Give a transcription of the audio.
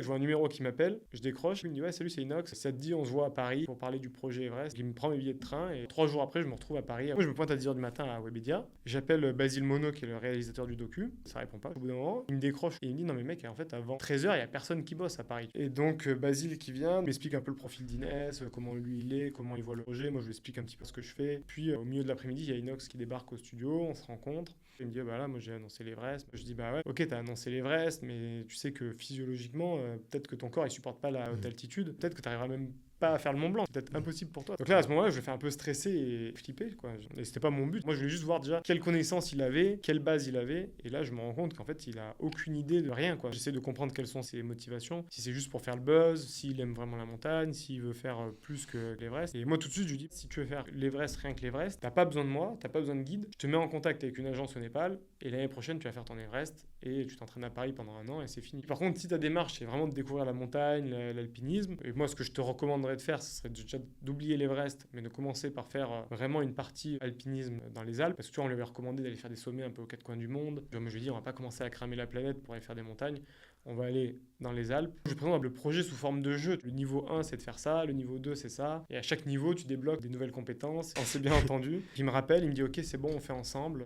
Je vois un numéro qui m'appelle, je décroche, il me dit ouais salut c'est Inox, ça te dit on se voit à Paris pour parler du projet Everest. Il me prend mes billets de train et 3 jours après je me retrouve à Paris. Moi je me pointe à 10h du matin à Webedia, j'appelle Basile Monod qui est le réalisateur du docu, ça répond pas. Au bout d'un moment, il me décroche et il me dit non mais mec en fait avant 13h il y a personne qui bosse à Paris. Et donc Basile qui vient m'explique un peu le profil d'Inès, comment lui il est, comment il voit le projet, moi je lui explique un petit peu ce que je fais. Puis au milieu de l'après-midi, il y a Inox qui débarque au studio, on se rencontre. Il me dit, bah là, moi j'ai annoncé l'Everest. Je dis, bah ouais, ok, t'as annoncé l'Everest, mais tu sais que physiologiquement, peut-être que ton corps il supporte pas la haute altitude. Peut-être que t'arriveras même pas à faire le Mont Blanc. C'est peut-être impossible pour toi. Donc là, à ce moment-là, je le fais un peu stresser et flipper, quoi. Et c'était pas mon but. Moi, je voulais juste voir déjà quelle connaissance il avait, quelle base il avait. Et là, je me rends compte qu'en fait, il a aucune idée de rien, quoi. J'essaie de comprendre quelles sont ses motivations. Si c'est juste pour faire le buzz, s'il aime vraiment la montagne, s'il veut faire plus que l'Everest. Et moi, tout de suite, je lui dis, si tu veux faire l'Everest, rien que l'Everest, t'as pas besoin de moi, t'as pas besoin de guide. Je te mets en contact avec une agence au Népal. Et l'année prochaine, tu vas faire ton Everest et tu t'entraînes à Paris pendant un an et c'est fini. Par contre, si ta démarche, c'est vraiment de découvrir la montagne, l'alpinisme, et moi, ce que je te recommanderais de faire, ce serait déjà d'oublier l'Everest, mais de commencer par faire vraiment une partie alpinisme dans les Alpes. Parce que tu vois, on lui avait recommandé d'aller faire des sommets un peu aux quatre coins du monde. Moi, je lui dis, on va pas commencer à cramer la planète pour aller faire des montagnes. On va aller dans les Alpes. Je présente le projet sous forme de jeu. Le niveau 1, c'est de faire ça. Le niveau 2, c'est ça. Et à chaque niveau, tu débloques des nouvelles compétences. On s'est bien entendu. Il me rappelle, il me dit, OK, c'est bon, on fait ensemble.